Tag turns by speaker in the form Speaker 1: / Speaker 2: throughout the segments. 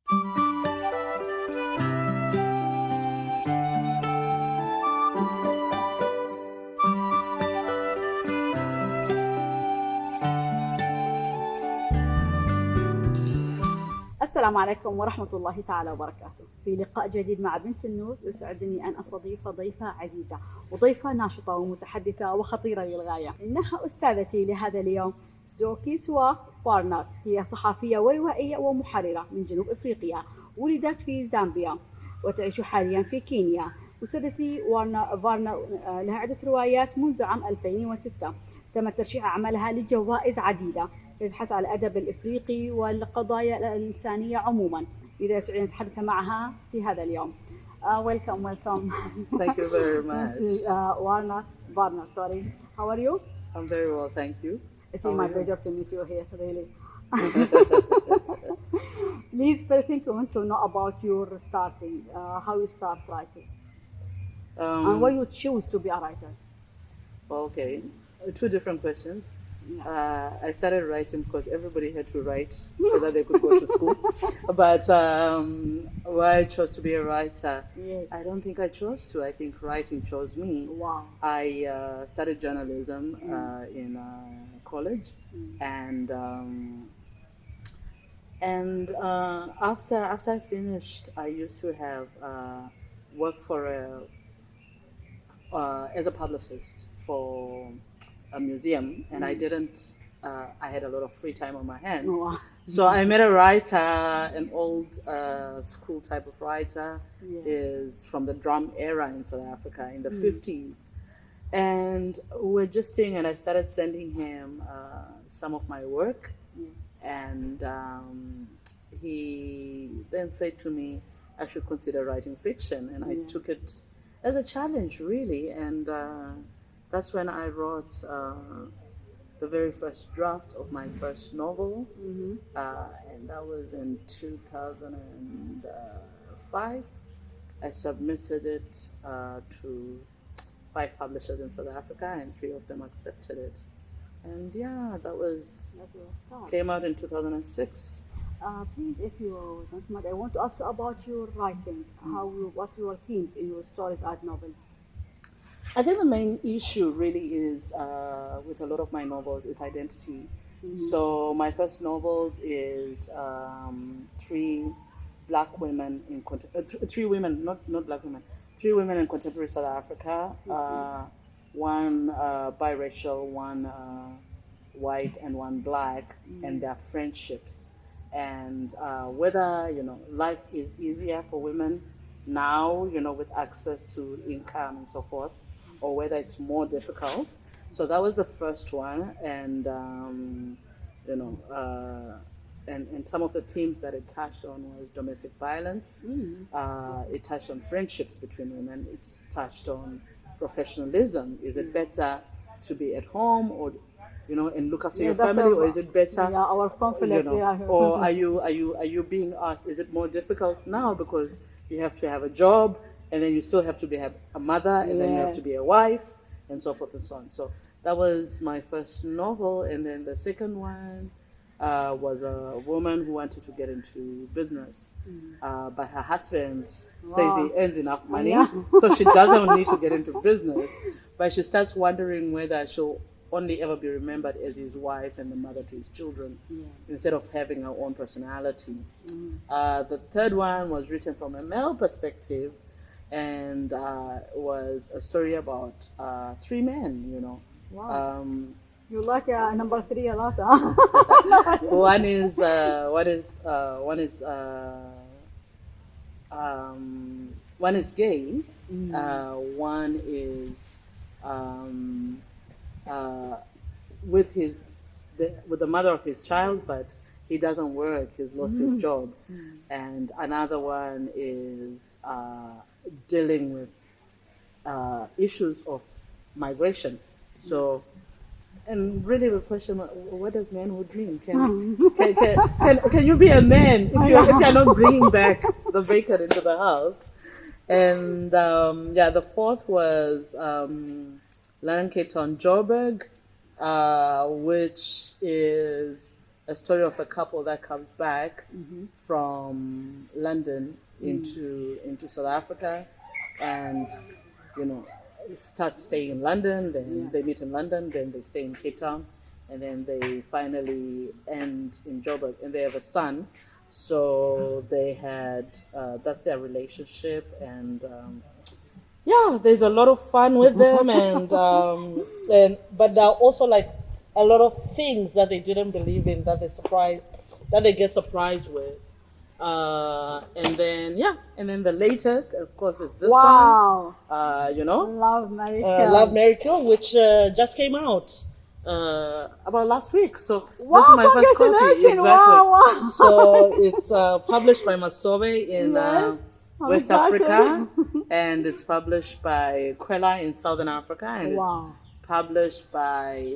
Speaker 1: السلام عليكم ورحمة الله تعالى وبركاته. في لقاء جديد مع بنت النور يسعدني أن أستضيف ضيفة عزيزة وضيفة ناشطة ومتحدثة وخطيرة للغاية. إنها أستاذتي لهذا اليوم زوكيسوا وانر. هي صحفية وروائية ومحررة من جنوب أفريقيا. ولدت في زامبيا وتعيش حاليا في كينيا. أستاذتي وانر لها عدة روايات منذ عام 2006. تم ترشيح أعمالها لجوائز عديدة تبحث على الأدب الأفريقي والقضايا الإنسانية عموما. إذا يسعدني نتحدث معها في هذا اليوم. Welcome.
Speaker 2: Thank you very much.
Speaker 1: This is Warner, sorry. How are you?
Speaker 2: I'm very well, thank you.
Speaker 1: It's my pleasure to meet you here, really. Please, first thing I want to know about your starting, how you start writing, and why you choose to be a writer.
Speaker 2: Okay, two different questions. I started writing because everybody had to write so that they could go to school. But why I chose to be a writer,
Speaker 1: Yes.
Speaker 2: I don't think I chose to. I think writing chose me.
Speaker 1: Wow.
Speaker 2: I studied journalism in college, and after I finished, I used to have worked for as a publicist for a museum, and I didn't. I had a lot of free time on my hands,
Speaker 1: Wow.
Speaker 2: so I met a writer, an old school type of writer, is from the drum era in South Africa in the 50s, and we're just sitting, and I started sending him some of my work, and he then said to me I should consider writing fiction, and I took it as a challenge, really, and that's when I wrote the very first draft of my first novel, and that was in 2005. I submitted it to 5 publishers in South Africa, and 3 of them accepted it. And that was came out in 2006.
Speaker 1: Please, if you don't mind, I want to ask you about your writing. What your themes in your stories and novels?
Speaker 2: I think the main issue really is with a lot of my novels, it's identity. So my first novels is 3 black women in 3 women, not black women, 3 women in contemporary South Africa. One biracial, one white, and one black, and their friendships. And whether life is easier for women now, with access to income and so forth, or whether it's more difficult. So that was the first one, and and some of the themes that it touched on was domestic violence. It touched on friendships between women. It's touched on professionalism. Is it better to be at home or and look after your family, or is it better?
Speaker 1: Our conflict.
Speaker 2: Or are you being asked? Is it more difficult now because you have to have a job, and then you still have to be a mother, and then you have to be a wife, and so forth and so on. So that was my first novel, and then the second one was a woman who wanted to get into business, but her husband says he earns enough money, so she doesn't need to get into business, but she starts wondering whether she'll only ever be remembered as his wife and the mother to his children, instead of having her own personality. The third one was written from a male perspective, and was a story about 3 men.
Speaker 1: Wow. You like number 3 a lot, huh?
Speaker 2: One is gay. One is with the mother of his child, but he doesn't work. He's lost his job. And another one is dealing with issues of migration. So, and really the question, what does manhood mean? Can you be a man if you're not bringing back the bacon into the house? And the fourth was Land Cape Town Joburg, which is a story of a couple that comes back from London into South Africa, and start staying in London. Then they meet in London. Then they stay in Cape Town, and then they finally end in Joburg. And they have a son, so they had that's their relationship. And there's a lot of fun with them, and but there are also like a lot of things that they didn't believe in that they get surprised with. And then the latest, of course, is this one.
Speaker 1: Love Mary Kill.
Speaker 2: Love Mary Kill, which just came out about last week. So
Speaker 1: Wow,
Speaker 2: this is my first copy.
Speaker 1: congratulations.
Speaker 2: Exactly.
Speaker 1: Wow.
Speaker 2: So it's published by Masobe in West
Speaker 1: excited.
Speaker 2: Africa, and it's published by Kwela in Southern Africa, and it's published by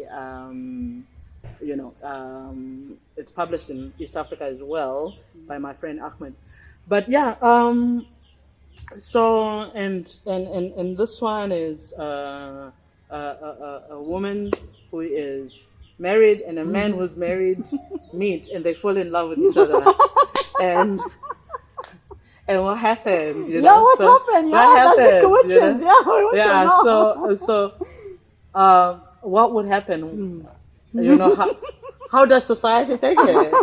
Speaker 2: it's published in East Africa as well by my friend Ahmed. But so and this one is a woman who is married and a man who's married meet, and they fall in love with each other. and what happens,
Speaker 1: what happened?
Speaker 2: What happens,
Speaker 1: questions.
Speaker 2: So what would happen? How does society take it?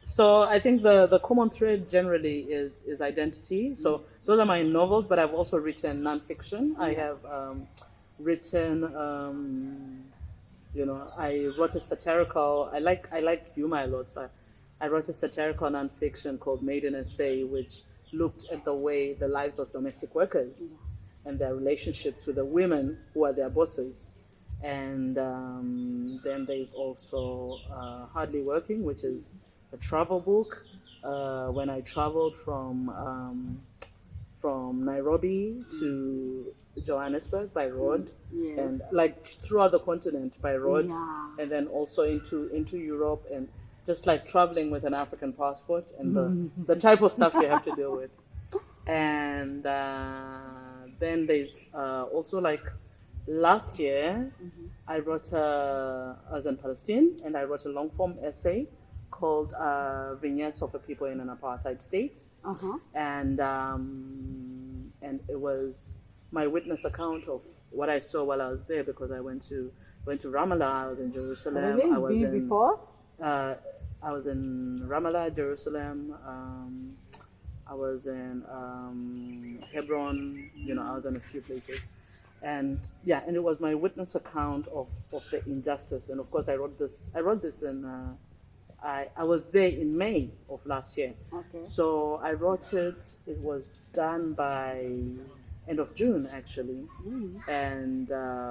Speaker 2: So I think the common thread generally is identity. So those are my novels, but I've also written nonfiction. I have written I wrote a satirical. I like humor a lot. So I wrote a satirical nonfiction called Made in SA, which looked at the way the lives of domestic workers and their relationships with the women who are their bosses. And then there's also Hardly Working, which is a travel book. When I traveled from Nairobi to Johannesburg by road, and like throughout the continent by road, and then also into Europe, and just like traveling with an African passport, and the type of stuff you have to deal with. And then there's also like last year, I wrote I was in Palestine, and I wrote a long form essay called Vignettes of a People in an Apartheid State. And it was my witness account of what I saw while I was there, because I went to Ramallah, I was in Jerusalem.
Speaker 1: Really?
Speaker 2: I was
Speaker 1: before?
Speaker 2: I was in Ramallah, Jerusalem. I was in Hebron. I was in a few places. And it was my witness account of the injustice. And of course, I wrote this in I was there in May of last year.
Speaker 1: Okay.
Speaker 2: So I wrote it. It was done by end of June, actually. And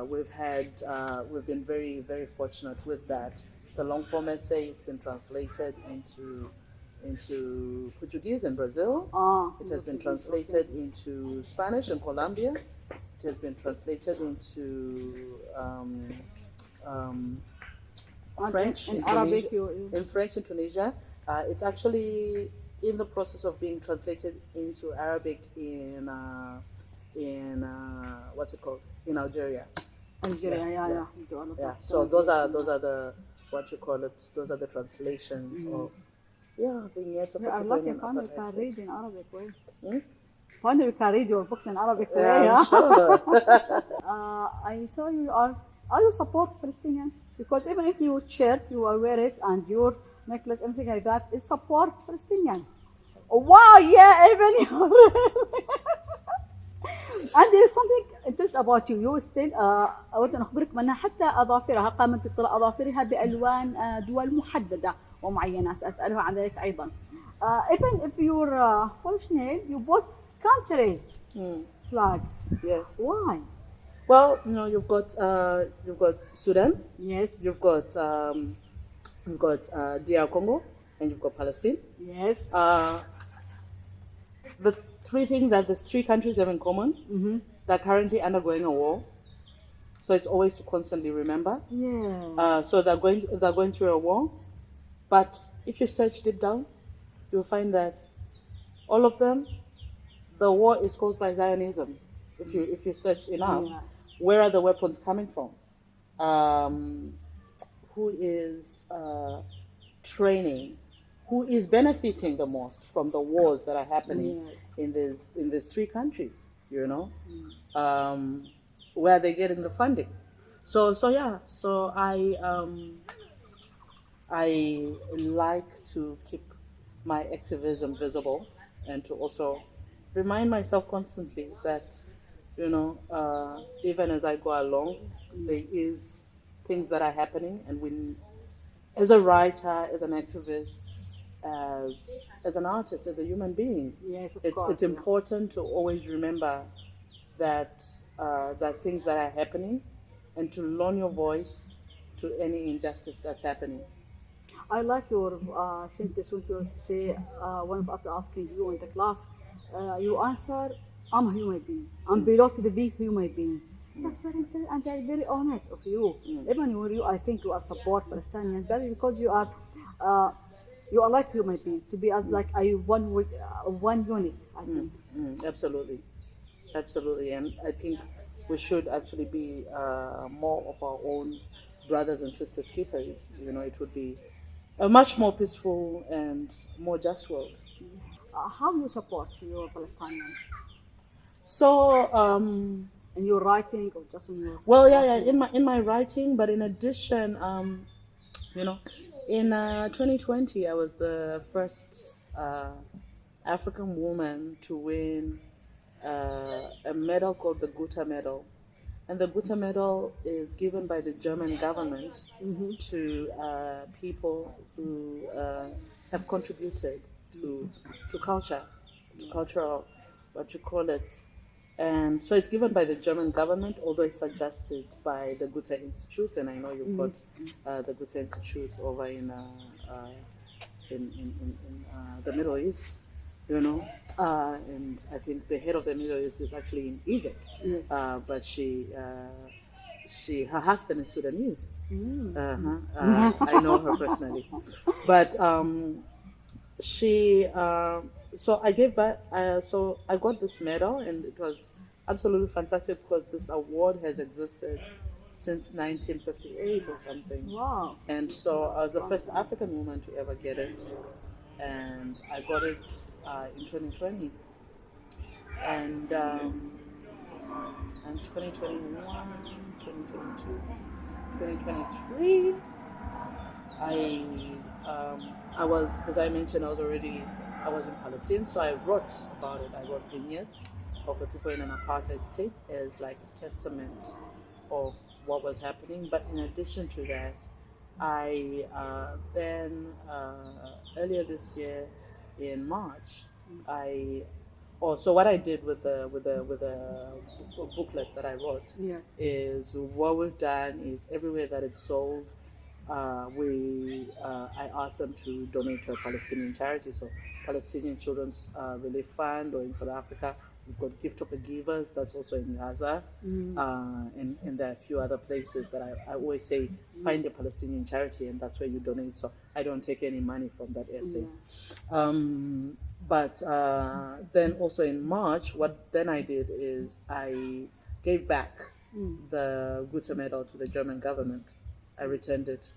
Speaker 2: we've been very, very fortunate with that. It's a long form essay. It's been translated into Portuguese in Brazil. It has been translated into Spanish in Colombia. It has been translated into French in
Speaker 1: Arabic.
Speaker 2: In French in Tunisia. It's actually in the process of being translated into Arabic in what's it called, in Algeria.
Speaker 1: Yeah.
Speaker 2: So those are the those are the translations of vignettes of
Speaker 1: I'm lucky finally
Speaker 2: apartheid
Speaker 1: can
Speaker 2: state.
Speaker 1: read in Arabic way. Finally we can read your books in Arabic way.
Speaker 2: I'm sure.
Speaker 1: I saw you are you support Palestinian? Because even if your shirt you wear it and your necklace, everything like that is support Palestinian. Wow, even you. And there is something interesting about you. You still أود أن أخبرك أن حتى أظافرها قامت بطلاء أظافرها بألوان دول محددة ومعينة. سأسألها عن ذلك أيضا. Even if your Polish nail, you bought countries flag.
Speaker 2: Yes.
Speaker 1: Why?
Speaker 2: Well, you've got Sudan.
Speaker 1: Yes.
Speaker 2: You've got DR Congo, and you've got Palestine.
Speaker 1: Yes.
Speaker 2: The three things that these three countries have in common, they're currently undergoing a war. So it's always to constantly remember.
Speaker 1: Yes.
Speaker 2: So they're going through a war. But if you search deep down, you'll find that all of them, the war is caused by Zionism. If you search enough, where are the weapons coming from? who is training, who is benefiting the most from the wars that are happening in these three countries, you know, where they're getting the funding. So I like to keep my activism visible, and to also remind myself constantly that, you know, even as I go along, there is things that are happening, and we, as a writer, as an activist, as an artist, as a human being,
Speaker 1: Yes, of
Speaker 2: it's
Speaker 1: course,
Speaker 2: it's important to always remember that that things that are happening, and to loan your voice to any injustice that's happening.
Speaker 1: I like your sentence when you say, one of us asking you in the class, you answer, I'm a human being. I'm belong to the big human being. That's very and they're very honest of you. Even when you, I think you are support Palestinian, but because you are like human being to be as like a one unit. I think.
Speaker 2: Absolutely, absolutely, and I think we should actually be more of our own brothers and sisters keepers. You know, it would be a much more peaceful and more just world.
Speaker 1: How you support your Palestinian
Speaker 2: So,
Speaker 1: in your writing or just in your
Speaker 2: well, yeah,
Speaker 1: talking?
Speaker 2: in my writing, but in addition, you know, in 2020, I was the first African woman to win a medal called the Guta Medal. And the Guta Medal is given by the German government to people who have contributed to culture, to cultural, what you call it. And so it's given by the German government, although it's suggested by the Goethe Institute. And I know you've got the Goethe Institute over in the Middle East, you know. And I think the head of the Middle East is actually in Egypt.
Speaker 1: Yes.
Speaker 2: But her husband is Sudanese. I know her personally. But she so I gave back so I got this medal, and it was absolutely fantastic because this award has existed since 1958 or something.
Speaker 1: Wow.
Speaker 2: And so I was the first African woman to ever get it, and I got it in 2020, and 2021, 2022, 2023. I was, as I mentioned, I was in Palestine, so I wrote about it. I wrote vignettes of the people in an apartheid state as like a testament of what was happening. But in addition to that, I then earlier this year in March, I so what I did with the booklet that I wrote is, what we've done is everywhere that it's sold, I asked them to donate to a Palestinian charity, so Palestinian Children's Relief Fund, or in South Africa we've got Gift of the Givers, that's also in Gaza, and there are a few other places that I always say, find a Palestinian charity and that's where you donate. So I don't take any money from that essay. But then also in March, what then I did is I gave back the Goethe Medal to the German government. I returned it,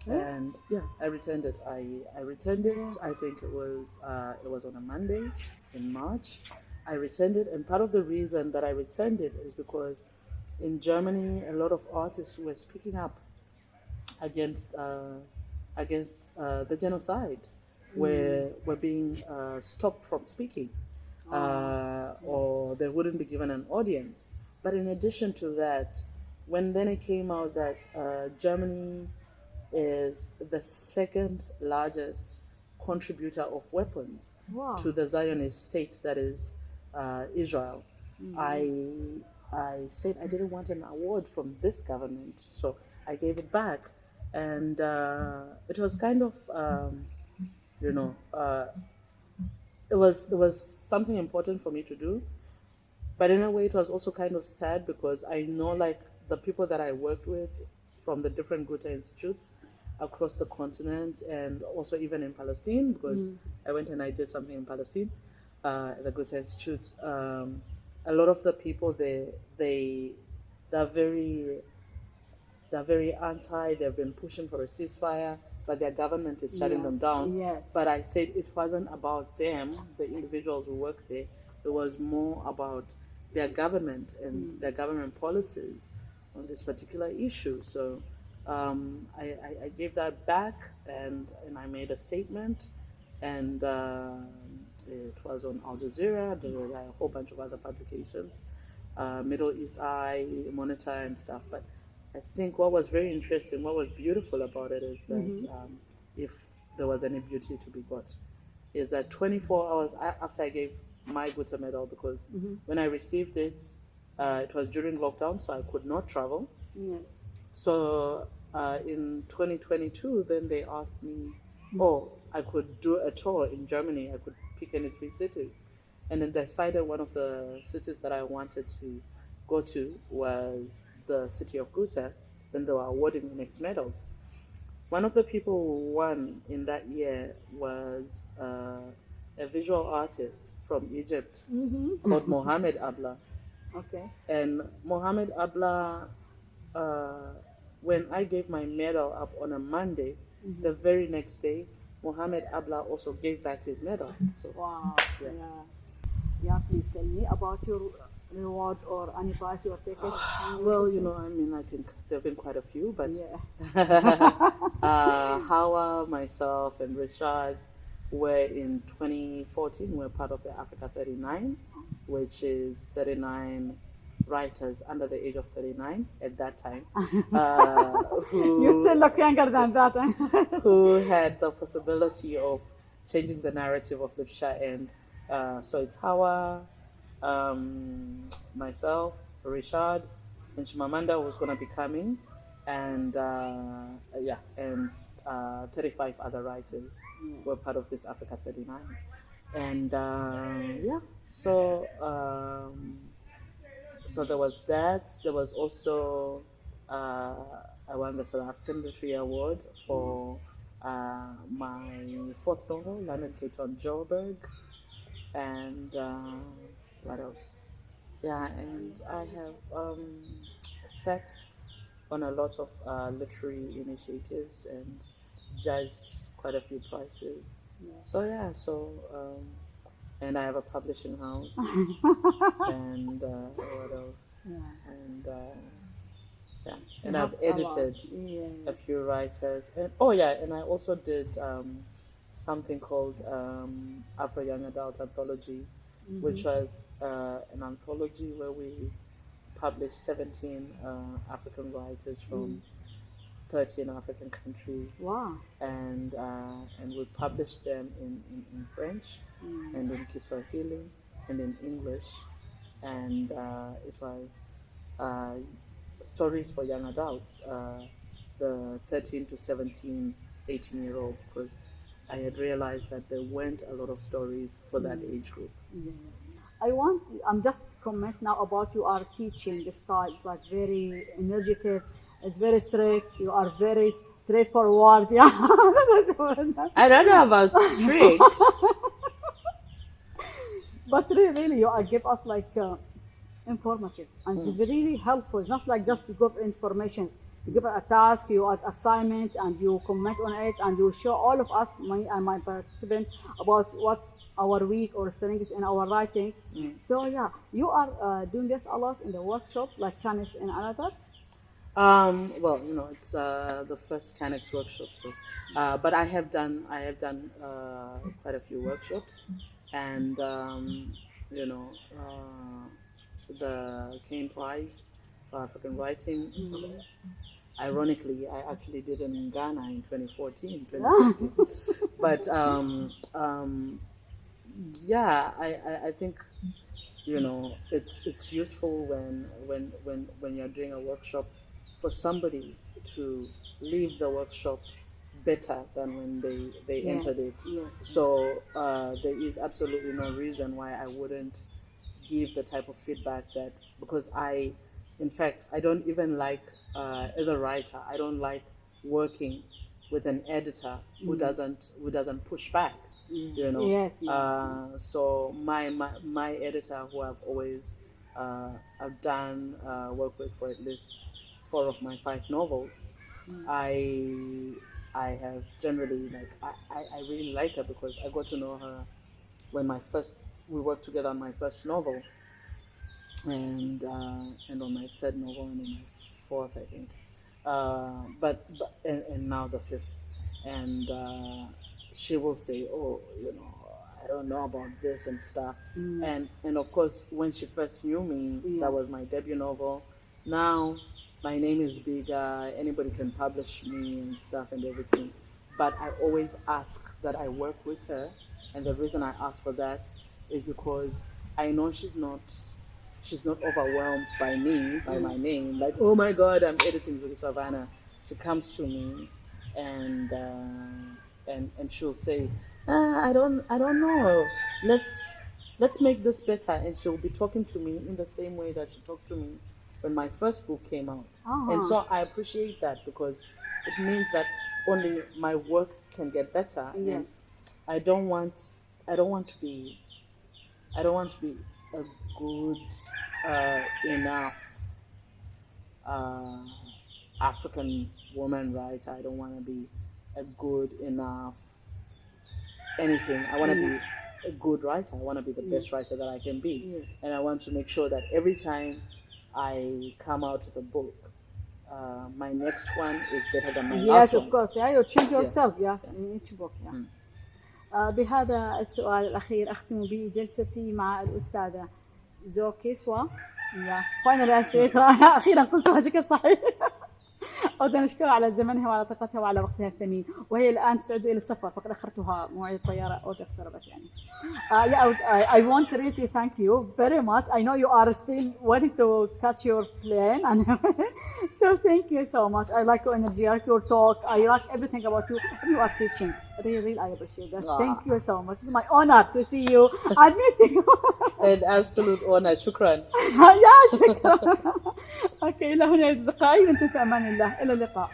Speaker 2: and I returned it. I returned it. I think it was on a Monday in March. I returned it, and part of the reason that I returned it is because in Germany, a lot of artists were speaking up against the genocide, were being stopped from speaking, or they wouldn't be given an audience. But in addition to that, when then it came out that Germany is the second largest contributor of weapons to the Zionist state that is Israel, I said I didn't want an award from this government, so I gave it back, and it was kind of you know it was something important for me to do, but in a way it was also kind of sad because I know, like, the people that I worked with from the different Goethe institutes across the continent, and also even in Palestine, because I went and I did something in Palestine, the Goethe Institute. A lot of the people they're very they're very anti. They've been pushing for a ceasefire, but their government is shutting them down.
Speaker 1: Yes.
Speaker 2: But I said it wasn't about them, the individuals who work there. It was more about their government and their government policies on this particular issue. So I gave that back, and I made a statement, and it was on Al Jazeera. There were a whole bunch of other publications, Middle East Eye, Monitor, and stuff. But I think what was very interesting, what was beautiful about it is that if there was any beauty to be got, is that 24 hours after I gave my Guta medal, because when I received it, it was during lockdown, so I could not travel.
Speaker 1: Yes.
Speaker 2: So in 2022, then they asked me, oh, I could do a tour in Germany. I could pick any 3 cities. And then decided one of the cities that I wanted to go to was the city of Guta. Then they were awarding the next medals. One of the people who won in that year was a visual artist from Egypt called Mohamed Abla.
Speaker 1: Okay.
Speaker 2: And Mohamed Abla, when I gave my medal up on a Monday, the very next day, Mohamed Abla also gave back his medal. So
Speaker 1: Wow.
Speaker 2: Yeah.
Speaker 1: Yeah. Please tell me about your reward or any prize you have taken.
Speaker 2: well, I think there have been quite a few, but
Speaker 1: Yeah.
Speaker 2: Hawa, myself, and Rishad were in 2014. We're part of the Africa 39, which is 39 writers under the age of 39 at that time.
Speaker 1: You still look younger than that.
Speaker 2: Who had the possibility of changing the narrative of Lipsha. And so it's Hawa, myself, Rishad, and Shimamanda was going to be coming, and 35 other writers were part of this Africa 39. And so there was that. There was also I won the South African Literary Award for my 4th novel, London, Cape Town, Joburg, and what else? Yeah, and I have sat on a lot of literary initiatives and judged quite a few prizes. So and I have a publishing house. And what else? And and I've edited a few writers. And and I also did something called Afro Young Adult Anthology, which was an anthology where we published 17 African writers from 13 African countries.
Speaker 1: Wow.
Speaker 2: And we published them in French and in Kiswahili and in English. And it was stories for young adults, the 13 to 17, 18-year-olds, because I had realized that there weren't a lot of stories for that age group.
Speaker 1: I'm just comment now about you are teaching the style. It's like very energetic. It's very strict. You are very straightforward. Yeah.
Speaker 2: I don't know about strict.
Speaker 1: But really, you are give us like informative and it's really helpful. It's not like just to give information. You give a task, you add assignment, and you comment on it, and you show all of us, me and my participant, about what's our week or strength in our writing. So yeah, you are doing this a lot in the workshop, like CANEX and others.
Speaker 2: Well, it's the first CANEX workshop, so but I have done quite a few workshops, and the Kane Prize for African Writing. Ironically, I actually did it in Ghana in 2014, 2015. But I think it's useful when you're doing a workshop for somebody to leave the workshop better than when they entered it.
Speaker 1: Yes.
Speaker 2: So there is absolutely no reason why I wouldn't give the type of feedback that, because in fact, I don't even like, as a writer, I don't like working with an editor who doesn't push back.
Speaker 1: Yes.
Speaker 2: So my editor, who I've always I've done work with for at least 4 of my 5 novels. I have generally I really like her because I got to know her when we worked together on my first novel, and on my 3rd novel, and on my 4th, I think, and now the 5th, and she will say, oh, I don't know about this and stuff, and of course when she first knew me, that was my debut novel. Now my name is bigger, anybody can publish me and stuff and everything, but I always ask that I work with her, and the reason I ask for that is because I know she's not overwhelmed by me, by my name, like, oh my God, I'm editing Zukiswa Wanner. She comes to me and she'll say, I don't know, let's make this better, and she'll be talking to me in the same way that she talked to me when my first book came out. And so I appreciate that, because it means that only my work can get better.
Speaker 1: Yes.
Speaker 2: And I don't want to be a good enough African woman writer. I don't want to be a good enough anything. I want to be a good writer. I want to be the best writer that I can be.
Speaker 1: Yes.
Speaker 2: And I want to make sure that every time I come out with a book, my next one is better than my last one.
Speaker 1: Yes, of course. Yeah, you change yourself. In each book. بهذا السؤال الأخير أختم به جلستي مع الأستاذة زوكيسوا. أخيرا قلتها بشكل صحيح. أود أن أشكرها على زمنها وعلى طاقتها وعلى وقتها الثمين، وهي الآن تسعد إلى السفر، فقد أخرتها موعد الطيارة أو اقتربت يعني. I want to really thank you very much. I know you are still waiting to catch your plane, so thank you so much. I like your energy, I like your talk, I like everything about you. You are teaching. Really, I appreciate that. Thank you so much. It's my honor to see you and meet you.
Speaker 2: An absolute honor. شكرا.
Speaker 1: يا شكرا. اوكي، إلى هنا يا أصدقائي، ننتهي في أمان الله. إلى اللقاء.